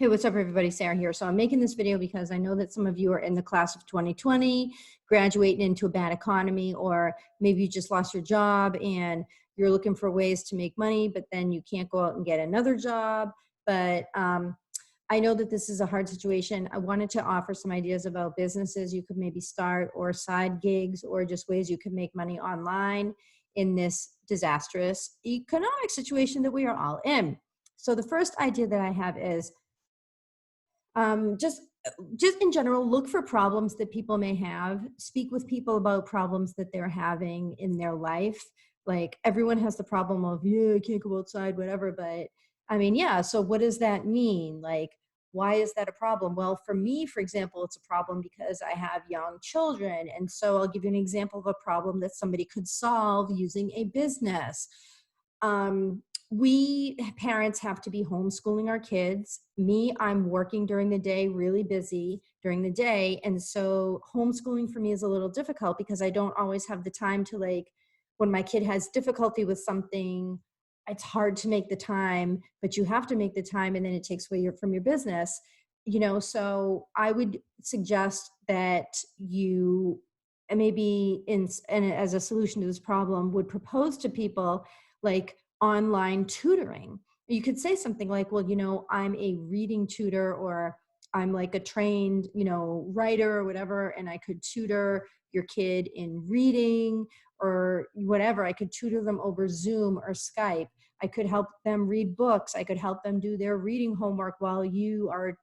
Hey, what's up, everybody? Sarah here. So I'm making this video because I know that some of you are in the class of 2020, graduating into a bad economy, or maybe you just lost your job and you're looking for ways to make money, but then you can't go out and get another job. But I know that this is a hard situation. I wanted to offer some ideas about businesses you could maybe start, or side gigs, or just ways you could make money online in this disastrous economic situation that we are all in. So the first idea that I have is just in general, look for problems that people may have. Speak with people about problems that they're having in their life. Like, everyone has the problem of, yeah, I can't go outside, whatever. But I mean, yeah, so what does that mean? Like, why is that a problem? Well, for me, for example, it's a problem because I have young children. And so I'll give you an example of a problem that somebody could solve using a business. We parents have to be homeschooling our kids. Me, I'm working during the day, really busy during the day. And so homeschooling for me is a little difficult because I don't always have the time to, like, when my kid has difficulty with something, it's hard to make the time, but you have to make the time, and then it takes away from your business, so I would suggest that you maybe and as a solution to this problem would propose to people like online tutoring. You could say something like, well, I'm a reading tutor, or I'm like a trained, writer or whatever, and I could tutor your kid in reading or whatever. I could tutor them over Zoom or Skype. I could help them read books. I could help them do their reading homework while you are,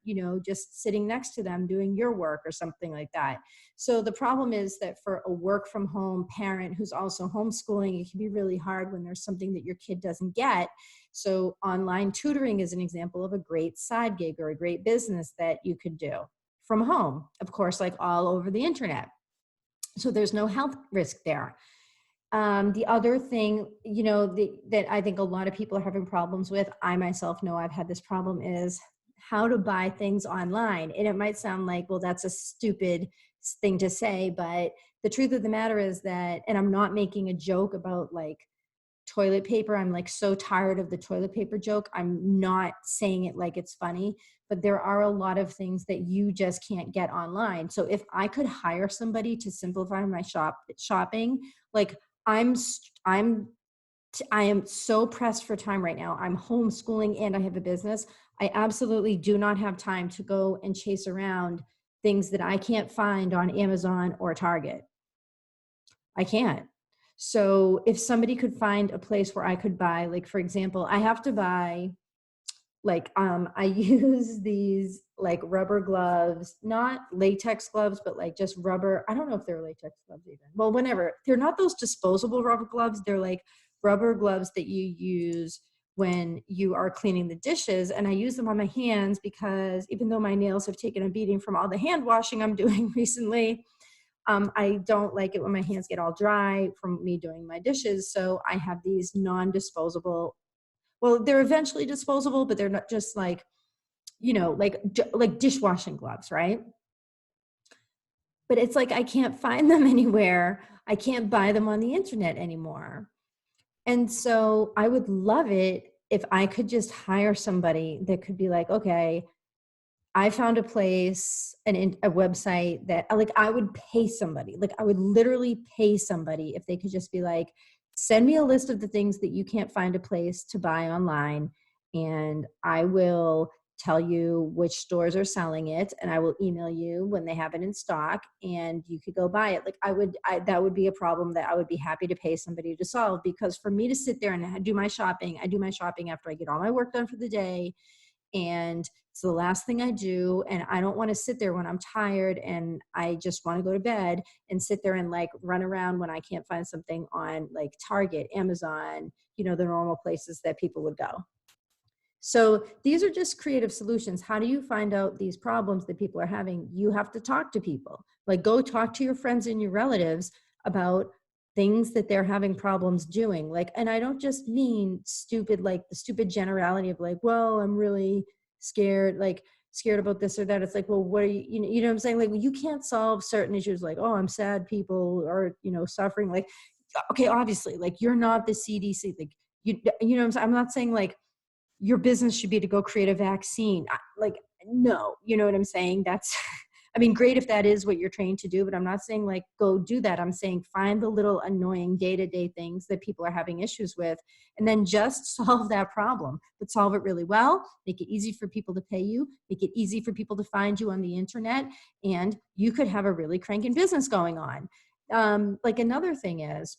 just sitting next to them doing your work or something like that. So the problem is that for a work from home parent who's also homeschooling, it can be really hard when there's something that your kid doesn't get. So online tutoring is an example of a great side gig or a great business that you could do from home, of course, like all over the internet. So there's no health risk there. The other thing, that I think a lot of people are having problems with, I myself know I've had this problem, is how to buy things online. And it might sound like, well, that's a stupid thing to say, but the truth of the matter is that, and I'm not making a joke about like toilet paper. I'm like so tired of the toilet paper joke. I'm not saying it like it's funny, but there are a lot of things that you just can't get online. So if I could hire somebody to simplify my shopping, like I am so pressed for time right now. I'm homeschooling and I have a business. I absolutely do not have time to go and chase around things that I can't find on Amazon or Target. I can't. So if somebody could find a place where I could buy, like, for example, I have to buy, like, I use these like rubber gloves, not latex gloves, but like just rubber. I don't know if they're latex gloves even. Well, whenever. They're not those disposable rubber gloves. They're like rubber gloves that you use when you are cleaning the dishes. And I use them on my hands because even though my nails have taken a beating from all the hand washing I'm doing recently, I don't like it when my hands get all dry from me doing my dishes. So I have these non-disposable, well, they're eventually disposable, but they're not just like, like dishwashing gloves, right? But it's like, I can't find them anywhere. I can't buy them on the internet anymore. And so I would love it if I could just hire somebody that could be like, okay, I found a place, a website that like I would pay somebody, like I would literally pay somebody if they could just be like, send me a list of the things that you can't find a place to buy online, and I will tell you which stores are selling it, and I will email you when they have it in stock, and you could go buy it. Like that would be a problem that I would be happy to pay somebody to solve, because for me to sit there and do my shopping, I do my shopping after I get all my work done for the day. And it's the last thing I do. And I don't want to sit there when I'm tired and I just want to go to bed and sit there and like run around when I can't find something on like Target, Amazon, the normal places that people would go. So these are just creative solutions. How do you find out these problems that people are having? You have to talk to people. Like, go talk to your friends and your relatives about things that they're having problems doing. Like, and I don't just mean stupid, like the stupid generality of like, well, I'm really scared about this or that. It's like, well, what are you know what I'm saying? Like, well, you can't solve certain issues like, oh, I'm sad people are, suffering. Like, okay, obviously, like, you're not the CDC. Like, you know what I'm saying? I'm not saying like your business should be to go create a vaccine. Like, no, you know what I'm saying? That's, I mean, great if that is what you're trained to do, but I'm not saying like go do that. I'm saying find the little annoying day-to-day things that people are having issues with, and then just solve that problem, but solve it really well. Make it easy for people to pay you, make it easy for people to find you on the internet, and you could have a really cranking business going on. Like another thing is,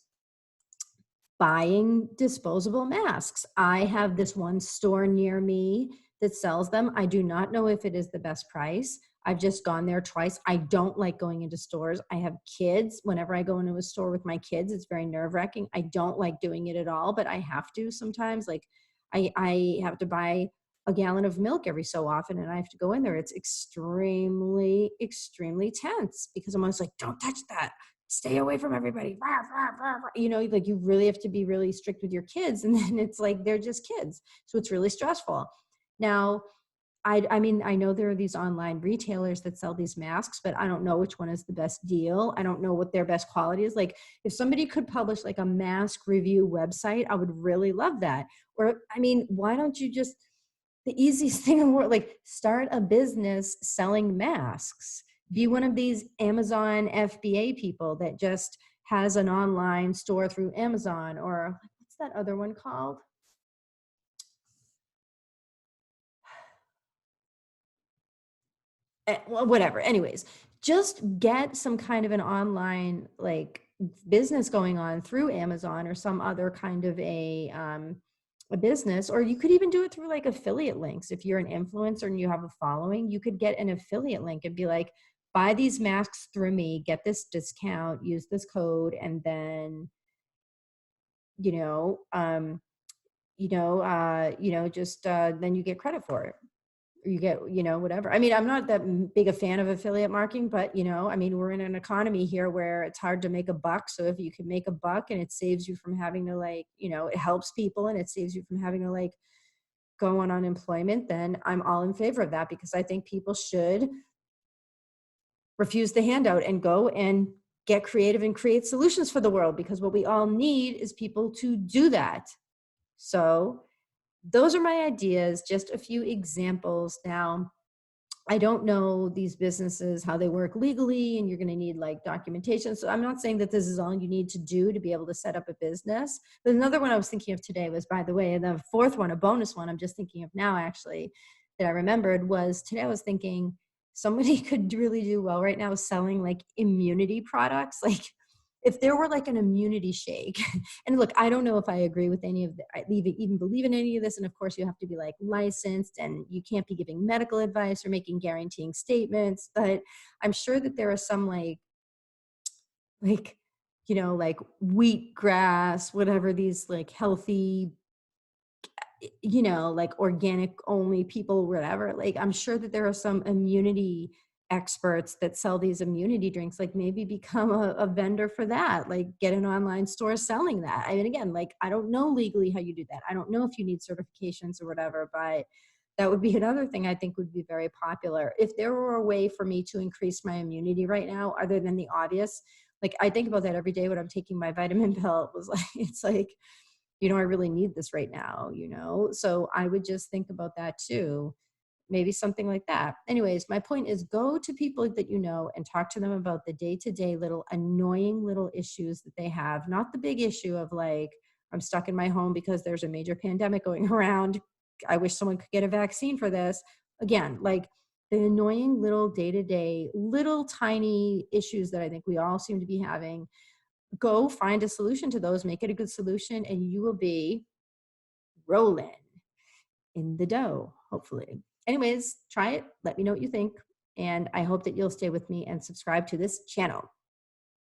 buying disposable masks. I have this one store near me that sells them. I do not know if it is the best price. I've just gone there twice. I don't like going into stores. I have kids. Whenever I go into a store with my kids, it's very nerve-wracking. I don't like doing it at all, but I have to sometimes. Like I have to buy a gallon of milk every so often and I have to go in there. It's extremely, extremely tense because I'm always like, don't touch that, stay away from everybody. You know, like you really have to be really strict with your kids. And then it's like, they're just kids. So it's really stressful. Now, I mean, I know there are these online retailers that sell these masks, but I don't know which one is the best deal. I don't know what their best quality is. Like if somebody could publish like a mask review website, I would really love that. Or, I mean, why don't you just, the easiest thing in the world, like start a business selling masks. Be one of these Amazon FBA people that just has an online store through Amazon, or what's that other one called? Well, whatever. Anyways, just get some kind of an online like business going on through Amazon or some other kind of a business, or you could even do it through like affiliate links. If you're an influencer and you have a following, you could get an affiliate link and be like, buy these masks through me, get this discount, use this code, and then, you know, just then you get credit for it. Or you get, whatever. I mean, I'm not that big a fan of affiliate marketing, but I mean, we're in an economy here where it's hard to make a buck. So if you can make a buck and it saves you from having to like, it helps people and it saves you from having to like go on unemployment, then I'm all in favor of that, because I think people should refuse the handout and go and get creative and create solutions for the world, because what we all need is people to do that. So those are my ideas, just a few examples. Now, I don't know these businesses, how they work legally, and you're going to need like documentation. So I'm not saying that this is all you need to do to be able to set up a business. But another one I was thinking of today was, by the way, the fourth one, a bonus one I'm just thinking of now actually, that I remembered was today I was thinking somebody could really do well right now selling like immunity products. Like if there were like an immunity shake, and look, I don't know if I agree with any of the, I even believe in any of this. And of course you have to be like licensed and you can't be giving medical advice or making guaranteeing statements, but I'm sure that there are some like, like wheatgrass, whatever, these like healthy, like organic only people, whatever. Like I'm sure that there are some immunity experts that sell these immunity drinks. Like maybe become a vendor for that, like get an online store selling that. I mean, again, like I don't know legally how you do that. I don't know if you need certifications or whatever, but that would be another thing I think would be very popular. If there were a way for me to increase my immunity right now, other than the obvious, like I think about that every day when I'm taking my vitamin pill. It was like, it's like, I really need this right now, So I would just think about that too. Maybe something like that. Anyways, my point is, go to people that you know and talk to them about the day-to-day little annoying little issues that they have, not the big issue of like, I'm stuck in my home because there's a major pandemic going around. I wish someone could get a vaccine for this. Again, like the annoying little day-to-day, little tiny issues that I think we all seem to be having. Go find a solution to those, make it a good solution, and you will be rolling in the dough, hopefully. Anyways, try it. Let me know what you think. And I hope that you'll stay with me and subscribe to this channel.